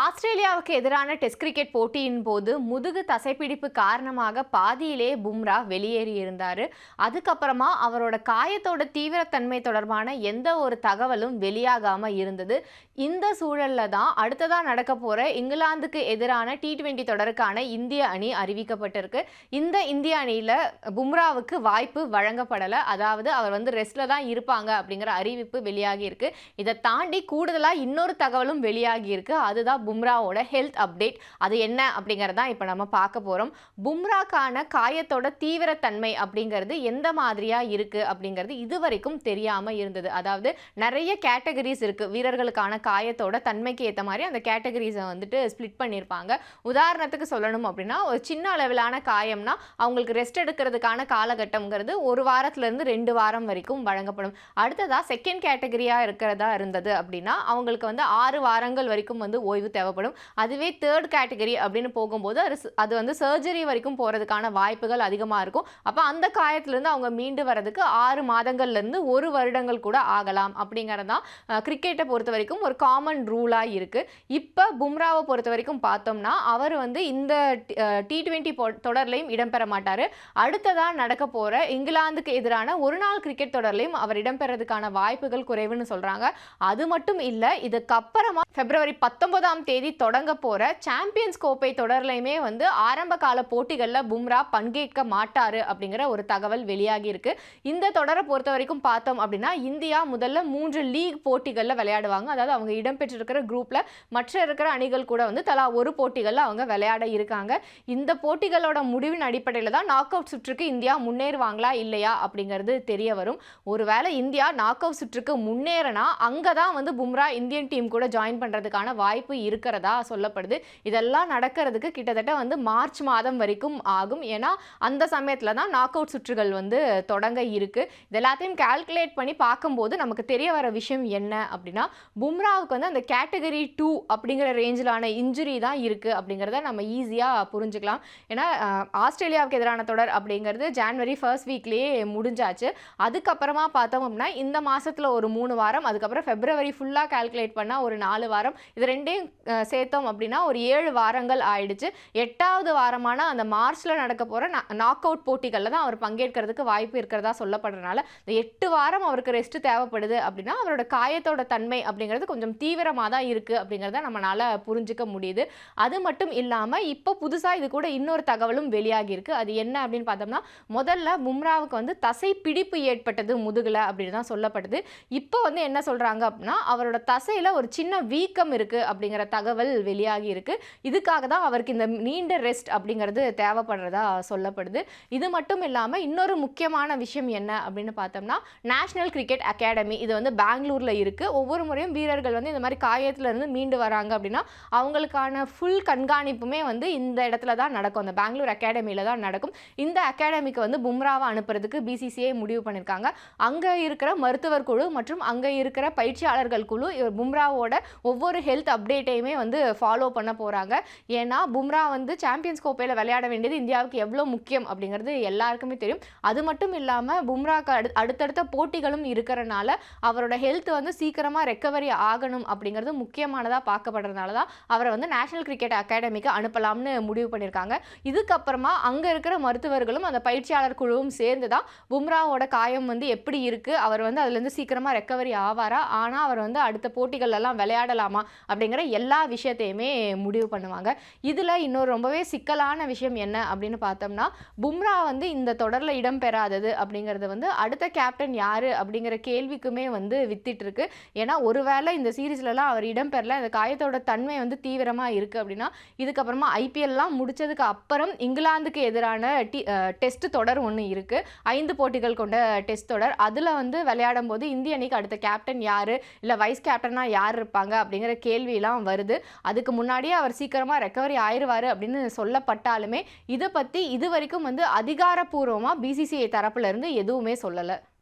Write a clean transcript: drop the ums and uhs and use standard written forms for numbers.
ஆஸ்திரேலியாவுக்கு எதிரான test cricket போட்டியின் போது முதுகு தசைப்பிடிப்பு காரணமாக பாதியிலே பும்ரா வெளியேறியிருந்தார். அதுக்கப்புறமா அவரோட காயத்தோட தீவிரத்தன்மை தொடர்பான எந்த ஒரு தகவலும் வெளியாகாம இருந்தது. இந்த சூழல்ல தான் அடுத்ததா நடக்க போற இங்கிலாந்துக்கு எதிரான T20 தொடருக்கான இந்திய அணி அறிவிக்கப்பட்டிருக்கு. இந்த இந்திய அணியில பும்ராவுக்கு வாய்ப்பு வழங்கப்படல. அதாவது அவர் ரெஸ்ட்ல தான் இருப்பாங்க அப்படிங்கிற அறிவிப்பு வெளியாகி இருக்கு. இதை தாண்டி கூடுதலா இன்னொரு தகவலும் வெளியாகி இருக்கு. அதுதான் பும்ராவோட ஹெல்த் அப்டேட். அது என்ன அப்படிங்கறத இப்ப நம்ம பார்க்க போறோம். பும்ராக்கான காயத்தோட தீவிரத்தன்மை அப்படிங்கிறது எந்த மாதிரியா இருக்கு அப்படிங்கிறது இதுவரைக்கும் தெரியாம இருந்தது. அதாவது நிறைய கேட்டகரிஸ் இருக்கு. வீரர்களுக்கான காயத்தோட தன்மைக்கு ஏற்ற மாதிரி அந்த கேட்டகரிஸை ஸ்பிளிட் பண்ணியிருப்பாங்க. உதாரணத்துக்கு சொல்லணும் அப்படின்னா, ஒரு சின்ன அளவிலான காயம்னா அவங்களுக்கு ரெஸ்ட் எடுக்கிறதுக்கான காலகட்டம்ங்கிறது 1 வாரத்திலிருந்து 2 வாரம் வரைக்கும் வழங்கப்படும். அடுத்ததா செகண்ட் கேட்டகரியா இருக்கிறதா இருந்தது அப்படின்னா அவங்களுக்கு 6 வாரங்கள் வரைக்கும் ஓய்வு தேவைப்படும். அதுவே தேர்ட் கேட்டகரி அப்படின்னு போகும்போது அது சர்ஜரி வரைக்கும் போறதுக்கான வாய்ப்புகள் அதிகமாக இருக்கும். அப்போ அந்த காயத்திலிருந்து அவங்க மீண்டு வரதுக்கு 6 மாதங்கள்ல இருந்து 1 வருடங்கள் கூட ஆகலாம் அப்படிங்கறதான் கிரிக்கெட்டை பொறுத்த வரைக்கும் ஒரு காமன் ரூலா இருக்கு. இப்போ பும்ராவை பொறுத்த வரைக்கும் பார்த்தோம்னா அவர் இந்த T20 தொடர்லையும் இடம்பெற மாட்டாரு. அடுத்ததா நடக்க போற இங்கிலாந்துக்கு எதிரான ஒரு நாள் கிரிக்கெட் தொடர்லையும் அவர் இடம்பெறதுக்கான வாய்ப்புகள் குறைவுன்னு சொல்றாங்க. அது மட்டும் இல்ல, இதுக்கப்புறமா பிப்ரவரி 19ஆம் தேதி தொடங்க போற சாம்பியன்ஸ் கோப்பை தொடர்லையுமே ஆரம்ப கால போட்டிகளில் பும்ரா பங்கேற்க மாட்டாரு அப்படிங்கிற ஒரு தகவல் வெளியாகி இருக்கு. இந்த தொடரை பொறுத்த வரைக்கும் பார்த்தோம் அப்படின்னா இந்தியா முதல்ல 3 லீக் போட்டிகளில் விளையாடுவாங்க. அதாவது அவங்க இடம்பெற்றிருக்கிற குரூப்ல மற்ற இருக்கிற அணிகள் கூட தலா ஒரு போட்டிகளில் அவங்க விளையாட இருக்காங்க. இந்த போட்டிகளோட முடிவின் அடிப்படையில் தான் நாக் அவுட் சுற்றுக்கு இந்தியா முன்னேறுவாங்களா இல்லையா அப்படிங்கிறது தெரிய வரும். ஒருவேளை இந்தியா நாக் அவுட் சுற்றுக்கு முன்னேறினா அங்கதான் பும்ரா இந்தியன் டீம் கூட ஜாயின் பண்றதுக்கான வாய்ப்பு இருக்கிறதா சொல்லப்படுது. இதெல்லாம் நடக்கிறதுக்கு கிட்டத்தட்ட மார்ச் மாதம் வரைக்கும் ஆகும். ஏன்னா அந்த சமயத்துல தான் நாக் அவுட் சுற்றுகள் தொடங்க இருக்கு. இது எல்லாத்தையும் கால்குலேட் பண்ணி பார்க்கும்போது நமக்கு தெரிய வர விஷயம் என்ன அப்படின்னா, பும்ராவுக்கு அந்த கேட்டகரி 2 அப்படிங்கிற ரேஞ்சிலான இன்ஜுரி தான் இருக்கு அப்படிங்கிறத நம்ம ஈஸியா புரிஞ்சுக்கலாம். ஏன்னா ஆஸ்திரேலியாவுக்கு எதிரான தொடர் அப்படிங்கிறது ஜனவரி 1st வீக்லேயே முடிஞ்சாச்சு. அதுக்கப்புறமா பார்த்தோம் அப்படின்னா இந்த மாசத்துல ஒரு 3 வாரம், அதுக்கப்புறம் பிப்ரவரி ஃபுல்லா கால்குலேட் பண்ணா ஒரு 4 வாரம், இது ரெண்டையும் சேர்த்தோம் அப்படின்னா ஒரு 7 வாரங்கள் ஆயிடுச்சு. 8வது வாரமான அந்த மார்ச்ல நடக்க போற நாக் அவுட் போட்டிகளில் தான் அவர் பங்கேற்கிறதுக்கு வாய்ப்பு இருக்கிறதா சொல்லப்படுறதுனால இந்த 8 வாரம் அவருக்கு ரெஸ்ட் தேவைப்படுது அப்படின்னா அவரோட காயத்தோட தன்மை அப்படிங்கிறது கொஞ்சம் தீவிரமாக தான் இருக்கு அப்படிங்கிறத நம்மளால புரிஞ்சுக்க முடியுது. அது மட்டும் இல்லாம இப்போ புதுசா இது கூட இன்னொரு தகவலும் வெளியாகி இருக்கு. அது என்ன அப்படின்னு பார்த்தோம்னா, முதல்ல பும்ராவுக்கு தசை பிடிப்பு ஏற்பட்டது முதுகுல அப்படின்னு தான் சொல்லப்படுது. இப்போ என்ன சொல்றாங்க அப்படின்னா அவரோட தசையில ஒரு சின்ன வீக்கம் இருக்கு அப்படிங்கிற தகவல் வெளியாகி இருக்கு. இதுக்காக தான் அவருக்கு இந்த நீண்ட ரெஸ்ட் அப்படிங்கிறது தேவைப்படுறதா சொல்லப்படுது. இது மட்டும் இல்லாம இன்னொரு முக்கியமான விஷயம் என்ன அப்படின்னு பார்த்தோம்னா, நேஷனல் கிரிக்கெட் அகாடமி இது பெங்களூர்ல இருக்கு. ஒவ்வொரு முறையும் வீரர்கள் இந்த மாதிரி காயத்துல இருந்து மீண்டு வராங்க அப்படின்னா அவங்களுக்கான ஃபுல் கண்காணிப்புமே இந்த இடத்துல தான் நடக்கும். அந்த பெங்களூர் அகாடமியில தான் நடக்கும். இந்த அகாடமிக்கு பும்ராவை அனுப்புறதுக்கு BCCI முடிவு பண்ணியிருக்காங்க. அங்க இருக்கிற மருத்துவர் குழு மற்றும் அங்க இருக்கிற பயிற்சியாளர்கள் குழு பும்ராவோட ஒவ்வொரு ஹெல்த் அப்டேட்டையுமே ஃபாலோ பண்ண போறாங்க. ஏன்னா பும்ரா சாம்பியன்ஸ் கோப்பையில விளையாட வேண்டியது இந்தியாவுக்கு எவ்வளவு முக்கியம் அப்படிங்கிறது எல்லாருக்குமே தெரியும். அது மட்டும் இல்லாம பும்ராக்கு அடுத்தடுத்த போட்டிகளும் இருக்கிறனால அவரோட ஹெல்த் சீக்கிரமா ரெக்கவரி ஆகணும் அப்படிங்கிறது முக்கியமானதா பார்க்கப்படுறதுனால தான் அவரை நேஷனல் கிரிக்கெட் அகாடமிக்கு அனுப்பலாம்னு முடிவு பண்ணியிருக்காங்க. இதுக்கப்புறமா அங்க இருக்கிற மருத்துவர்களும் அந்த பயிற்சியாளர் குழுவும் சேர்ந்து தான் பும்ராவோட காயம் எப்படி இருக்கு, அவர் அதுல இருந்து சீக்கிரமா ரெக்கவரி ஆவாரா, ஆனா அவர் அடுத்த போட்டிகள் எல்லாம் விளையாடலாமா அப்படிங்கிற எல்லா விஷயத்தையுமே முடிவு பண்ணுவாங்க. இதுல இன்னொரு ரொம்பவே சிக்கலான விஷயம் என்ன அப்படின்னு பார்த்தோம்னா, பும்ரா இந்த தொடர்ல இடம்பெறாதது அப்படிங்கிறது அடுத்த கேப்டன் யாரு அப்படிங்கிற கேள்விக்குமே வித்திட்டு இருக்கு. ஏன்னா ஒருவேளை இந்த சீரீஸ்லாம் அவர் இடம்பெறல, இந்த காயத்தோட தன்மை தீவிரமா இருக்கு அப்படின்னா இதுக்கப்புறமா IPLலாம் முடிச்சதுக்கு அப்புறம் இங்கிலாந்துக்கு எதிரான டெஸ்ட் தொடர் ஒன்று இருக்கு. 5 போட்டிகள் கொண்ட டெஸ்ட் தொடர். அதுல விளையாடும் போது இந்திய அணிக்கு அடுத்த கேப்டன் யாரு, இல்ல வைஸ் கேப்டனா யார் இருப்பாங்க அப்படிங்கிற கேள்வியெல்லாம் வருது. அதுக்கு முன்னாடியே அவர் சீக்கிரமா ரெக்கவரி ஆயிருவாரு அப்படின்னு சொல்லப்பட்டாலுமே இதை பத்தி இது வரைக்கும் அதிகாரப்பூர்வமா BCCI தரப்புல இருந்து எதுவுமே சொல்லல.